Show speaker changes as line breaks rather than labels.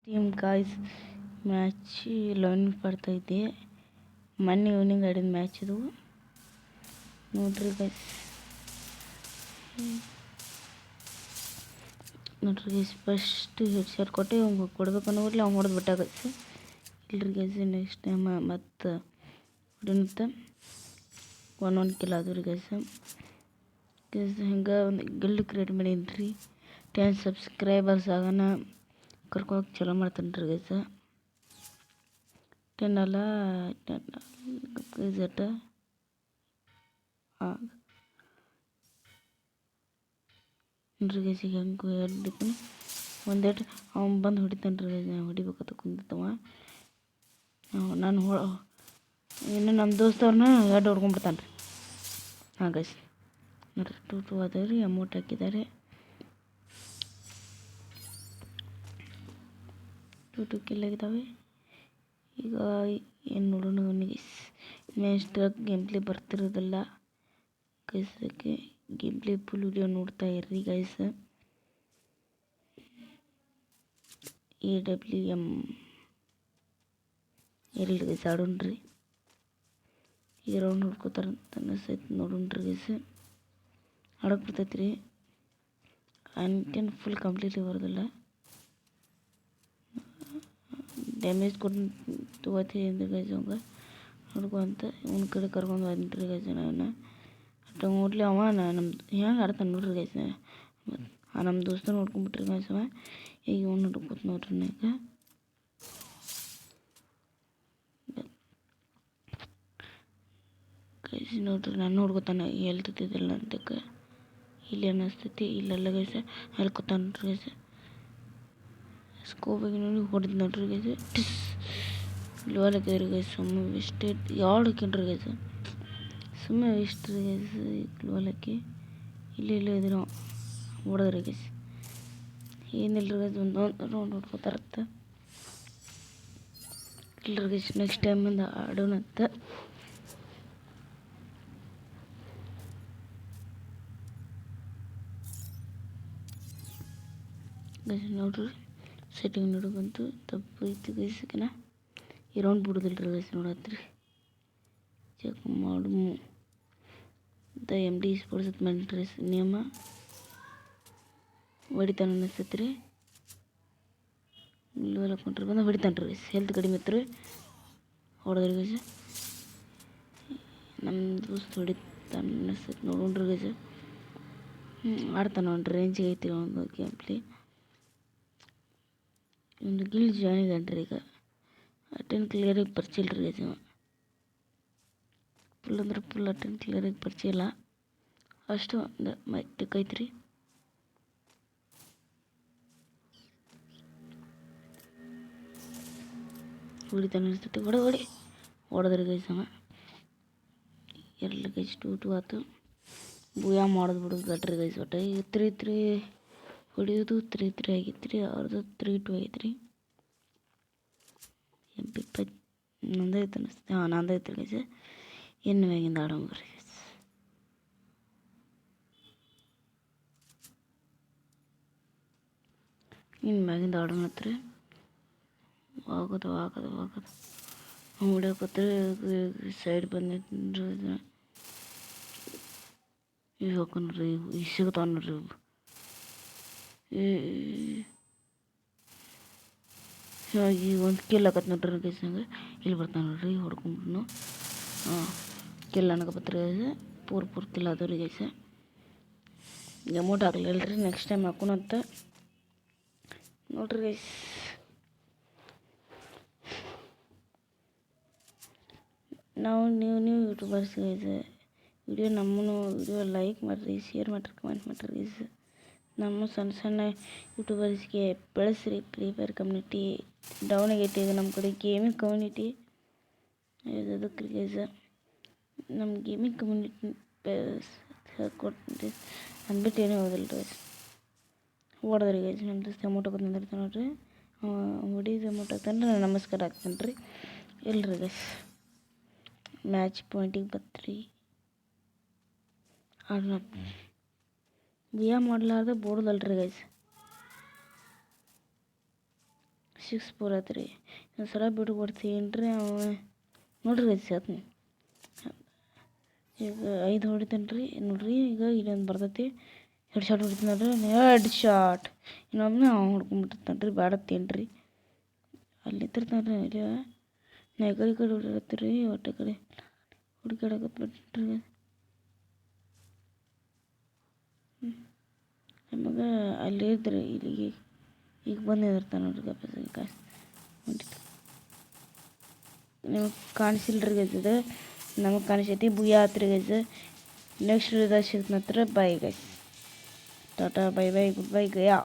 Team guys match 11 ಬರ್ತಾಯಿದೆ. ಮೊನ್ನೆ evening ಆಡಿದ ಮ್ಯಾಚ್ ಇದು ನೋಡ್ರಿ ಗೈಸ್. ಫಸ್ಟ್ ಹೆಡ್ ಶಾಟ್ ಕೊಟ್ಟೆ ಅವ್ನು ಕೊಡ್ಬೇಕು ಅನ್ನೋರ್ಲಿ ಅವ್ನು ಹೊಡೆದು ಬಿಟ್ಟ ಗೈಸ್. ಇಲ್ರಿ ಗೈಸ್ ನೆಕ್ಸ್ಟ್ ಟೈಮ್ ಮತ್ತು ಹೊಡಿನತ್ತ 1 ಕಿಲ್ ಆದವು ರೀ ಗೈಸ್. ಹಿಂಗೆ ಒಂದು ಗಿಲ್ಡ್ ಕ್ರಿಯೇಟ್ ಮಾಡೀನಿ ರೀ. 10 ಸಬ್ಸ್ಕ್ರೈಬರ್ಸ್ ಆಗೋಣ ಕರ್ಕೊಳಕ್ಕೆ ಚಲೋ ಮಾಡ್ತಾನೆ ರೀ ಗೈಸ. 10 ಅಲ್ಲ 10 ಗೈಸಟ ನೋಡ್ರಿ ಗೈಸ್. ಈಗ ಹೆಂಗೆ ಹೊಡಿತಾನೆ ಒಂದೇಟು ಅವ್ನು ಬಂದು ಹೊಡಿತಾನೆ ರೀ ಗೈಸ್. ನಾನು ಹೊಡಿಬೇಕಂತ ಕುಂದಿತ್ತವ. ನಾನು ಇನ್ನು ನಮ್ಮ ದೋಸ್ತವ್ರನ್ನ ಎರಡು ಹೊಡ್ಕೊಂಡ್ಬಿಡ್ತಾನೆ ರೀ. ಹಾಂ ಗೈಸ್ ನೋಡ್ರಿ 2-2 ಅದಾವೆ ರೀ. ಅಮೌಂಟ್ ಹಾಕಿದ್ದಾರೆ 2 ಕಿಲ್ ಆಗಿದ್ದಾವೆ. ಈಗ ಏನು ನೋಡೋಣ ಅವನಿಗೆ ನೆಕ್ಸ್ಟ್ ಗೇಮ್ ಪ್ಲೇ ಬರ್ತಿರೋದಿಲ್ಲ ಗೈಸ್. ಅದಕ್ಕೆ ಗೇಮ್ ಪ್ಲೇ ಫುಲ್ ವಿಡಿಯೋ ನೋಡ್ತಾ ಇರ್ರಿ ಗೈಸ್. AWM ಎಲ್ಲಿ ಗೈಸ್ ಆಡೋಣ್ರಿ. ಈಗ ರೌಂಡ್ ನೋಡ್ಕೋತಾರಂತ ಅನಿಸ್ತೈತಿ. ನೋಡೋಣ್ರಿ ಗೈಸ್. ಆಡೋಕೆ ಬರ್ತೈತಿ ರೀ. ಅಂತೇನು ಫುಲ್ ಕಂಪ್ಲೀಟ್ಲಿ ಬರೋದಿಲ್ಲ. ಡ್ಯಾಮೇಜ್ ಕೊಟ್ಟು ತೊಗೋತೀವಿ ಅಂದ್ರೆ ಗೈಸ್ ಅವಂಗೆ ನೋಡ್ಕೊಂತ ಇವನ ಕಡೆ ಕರ್ಕೊಂಡು ಬಂದ್ರಿ ಗೈಸ್. ನಾನು ಅಟ್ಟ ನೋಡ್ಲಿ ಅವ ನಮ್ದು ಹೆಂಗೆ ಆಡ್ತಾನೆ ನೋಡ್ರಿ ಗೈಸ್. ನಮ್ಮ ದೋಸ್ತ ನೋಡ್ಕೊಂಬಿಟ್ರಿ ಗೈಸ್. ಅವ ಈಗ ಇವ್ನು ನೋಡ್ಕೊತ ನೋಡ್ರಿ. ಈಗ ಗೈಸ್ ನೋಡ್ರಿ ನಾನು ನೋಡ್ಕೊತಾನೆ ಹೇಳ್ತಿದ್ದಿಲ್ಲ ಅಂತಕ್ಕೆ ಇಲ್ಲಿ ಅನ್ನಿಸ್ತೈತಿ. ಇಲ್ಲೆಲ್ಲ ಗೈಸ್ ಅಲ್ಲಿ ಕೂತಾನೆ ನೋಡ್ರಿ ಗೈಸ್. ಸ್ಕೋಪಾಗಿ ನೋಡಿ ಹೊಡೆದು ನೋಡ್ರಿ ಗೈಸ್. ಲೋಲ್ ಹಾಕಿದ್ರಿ ಗೈಸ್. ಸುಮ್ಮನೆ ವೇಸ್ಟ್ ಯಾವ್ದು ಹಾಕಿನ್ರಿ ಗೈಸ್. ಸುಮ್ಮನೆ ವೇಸ್ಟ್ ರೀ ಗೈಸ್. ಲೋಲ್ ಹಾಕಿ ಇಲ್ಲಿ ಇದ್ರೆ ನಾವು ಹೊಡೆದ್ರಿ ಗೈಸ್. ಏನಿಲ್ಲರಿ ಗೈಸ್. ಒಂದು ರೌಂಡ್ ನೋಡ್ಕೋತಾರತ್ತ. ಇಲ್ಲರಿ ಗೈಸ್ ನೆಕ್ಸ್ಟ್ ಟೈಮಿಂದ ಆಡೋಣಂತ. ಗೈಸ್ ನೋಡ್ರಿ ಸೆಟ್ಟಿಂಗ್ ನೋಡು ಬಂತು ತಪ್ಪು ಐತಿ ಗೈಸ್ಕಿನ. ಈ ರೌಂಡ್ ಬಿಡೋದಿಲ್ರಿ ಗೈಸ್. ನೋಡತ್ರಿ ಚೆಕ್ ಮಾಡು MD ಸ್ಪೋರ್ಟ್ಸ್ ಮೆಂಟ್ರೆಸ್ ನಿಯಮ ಹೊಡಿತಾನೆ ಅನ್ನಿಸ್ತೈತಿ ರೀ. ಇಲ್ಲಿ ಹಾಕೊಂಡ್ರಿ ಬಂದು ಹೊಡಿತಾನೆ ರೀ ಗೈಸ್. ಹೆಲ್ತ್ ಕಡಿಮೆ ಇತ್ತು ರೀ ಹೊಡೆದ್ರಿ ಗೈಸ್. ನಮ್ಮ ದೋಸ್ತ ಹೊಡಿತಾನೆ ಅನ್ನಿಸ್ತೈತಿ. ನೋಡೋಣ್ರಿ ಗೈಸ್. ಆಡ್ತಾನೆ ಒಂದು ರೇಂಜಿಗೆ ಐತಿ ಒಂದು ಗೇಮ್ ಪ್ಲೇ. ಒಂದು ಗಿಲ್ ಜಾಯ್ನ್ ಇದ್ದಾನ್ರಿ ಈಗ. 10 ಕ್ಲಿಯರಾಗಿ ಪರಿಚಯ ಇಲ್ರಿ ಗೈಸ್. ಫುಲ್ ಅಂದ್ರೆ ಫುಲ್ 10 ಕ್ಲಿಯರಾಗಿ ಪರಿಚಯ ಇಲ್ಲ. ಅಷ್ಟು ಒಂದು ಮೈಕ್ ಐತ್ರಿ. ಹೊಡಿತಾನೆ ಅನಿಸ್ತೈತಿ. ಹೊಡೆದ್ರಿ ಗೈಸ್. ಅವ ಎಲ್ಲ ಗೈಸ್ 2-2 ಆಯ್ತು. ಬೂಯಾ ಮಾಡೋದು ಬಿಡೋದು ಗಟ್ರಿ ಗೈಸ್. ಒಟ್ಟು ಈಗ 3-3 ಹೊಡಿಯೋದು 3-3 ಆಗೈತೆ ರೀ. ಅವ್ರದ್ದು 3-2 ಆಗೈತೆ ರೀ. MP5 ನಂದೈತೆ ಅನ್ನಿಸ್ತೈತಿ. ಹಾಂ ನಂದೈತೆ ಗೈಸ್. ಇನ್ನು ಮ್ಯಾಗಿಂದ ಆಡೋಂಗ್ರಿ ಗೈಸ್. ಇನ್ನು ಮ್ಯಾಗಿಂದ ಆಡೋಣತ್ರಿ. ಆಗೋದು ಹೊಡ್ಯಾಕತ್ರಿ. ಸೈಡ್ ಬಂದೈತಿ ಈಗ ಹಾಕೋಣ್ರಿ. ಈಗ ಸಿಗ್ತಾವ ನೋಡ್ರಿ. ಈಗ ಒಂದು ಕಿಲ್ ಹಾಕತ್ ನೋಡ್ರಿ ಗೈಸ್. ಹಂಗೆ ಇಲ್ಲಿ ಬರ್ತಾನೆ ನೋಡ್ರಿ. ಹೊಡ್ಕೊಂಡ್ಬಿಡ್ನು. ಹಾಂ ಕಿಲ್ ಅನ್ಕೋಬತ್ರಿ ಗೈಸ್. ಪೂರ್ ಕಿಲ್ ಆದವ್ರಿ ಗೈಸ್. ಅಮೌಂಟ್ ಆಗಲಿಲ್ಲ ರೀ. ನೆಕ್ಸ್ಟ್ ಟೈಮ್ ಹಾಕೋಣಂತ ನೋಡ್ರಿ ಗೈಸ್. ನಾವು ನೀವು ಯೂಟ್ಯೂಬರ್ಸ್ ಗೈಸ್. ವಿಡಿಯೋ ಲೈಕ್ ಮಾಡಿರಿ, ಶೇರ್ ಮಾಡಿರಿ, ಕಮೆಂಟ್ ಮಾಡಿರಿ ಗೈಸ್. ನಮ್ಮ ಸಣ್ಣ ಯೂಟ್ಯೂಬರ್ಸ್ಗೆ ಬೆಳೆಸ್ರಿ. ಫ್ರೀ ಫೈರ್ ಕಮ್ಯುನಿಟಿ ಡೌನ್ ಆಗೈತಿ. ಇದು ನಮ್ಮ ಕಡೆ ಗೇಮಿಂಗ್ ಕಮ್ಯುನಿಟಿ ಅದಕ್ಕೆ ಗೈಸ್. ನಮ್ಮ ಗೇಮಿಂಗ್ ಕಮ್ಯುನಿಟಿ ಹೇಳ್ಕೊಡ್ತೀನಿ ಅಂದ್ಬಿಟ್ಟು ಏನೂ ಹೋದಿಲ್ಲ ಗೈಸ್. ಹೊಡೆದ್ರಿ ಗೈಸ್. ನಮ್ಮ ದೋಸ್ತ ಅಮೌಂಟ್ ಹಾಕೋದು ನಿಂದಿರ್ತಾನೆ ನೋಡ್ರಿ. ಹೊಡಿದು ಅಮೌಂಟ್ ಹಾಕ್ತಾನೆ ನಮಸ್ಕಾರ ಹಾಕ್ತಾನೆ ರೀ. ಇಲ್ರಿ ಗೈಸ್ ಮ್ಯಾಚ್ ಪಾಯಿಂಟಿಗೆ ಬತ್ರಿ. ಬಿಯಾ ಮಾಡಲಾರ್ದೆ ಬೋರ್ದಲ್ರಿ ಗೈಸ್. 6-4 ಆಯ್ತು ರೀ. ಒಂದು ಸಲ ಬಿಟ್ಟು ಕೊಡ್ತೀನಿ ರೀ ಅವ ನೋಡ್ರಿ ಗೈಸ್ ಹೇಳ್ತೀನಿ. ಈಗ 5 ಹೊಡಿತಾನೆ ರೀ ನೋಡ್ರಿ. ಈಗ ಇಲ್ಲೊಂದು ಬರ್ತೈತಿ ಹೆಡ್ ಶಾಟ್ ಹೊಡಿತಾನೆ ರೀ. ಹೆಡ್ ಶಾಟ್ ಇನ್ನೊಮ್ಮೆ ಅವ ಹೊಡ್ಕೊಂಡ್ಬಿಟ್ಟಿರ್ತಾನೆ ರೀ. ಬ್ಯಾಡತ್ತೇನು ರೀ ಅಲ್ಲಿ ನಿಂತಿರ್ತಾನೆ ರೀ. ಇಲ್ಲಿ ನಾ ಈ ಕಡೆ ಹೊಡಿರತ್ತೀರಿ ಒಟ್ಟೆ ಕಡೆ ಹುಡುಕಾಡಕತ್ಬಿಟ್ರಿ. ನಮಗೆ ಅಲ್ಲಿ ಇದ್ರಿ ಇಲ್ಲಿಗೆ ಈಗ ಬಂದು ನಿಂದಿರ್ತಾನೆ ನೋಡ್ರಿ. ಕಾಸು ಹೊಂಟಿತ್ತು ನಿಮಗೆ ಕಾಣಿಸಿಲ್ರಿ ಗೈಸ್. ಇದು ನಮಗೆ ಕಾಣಿಸೈತಿ ಬುಯ್ಯ ಆತ್ರಿ ಗೈಸ್. ನೆಕ್ಸ್ಟ್ ವಿಡಿಯೋದಾಗ ಸಿಗ್ತಂತ್ರ. Bye guys, tata bye bye good bye Gaya.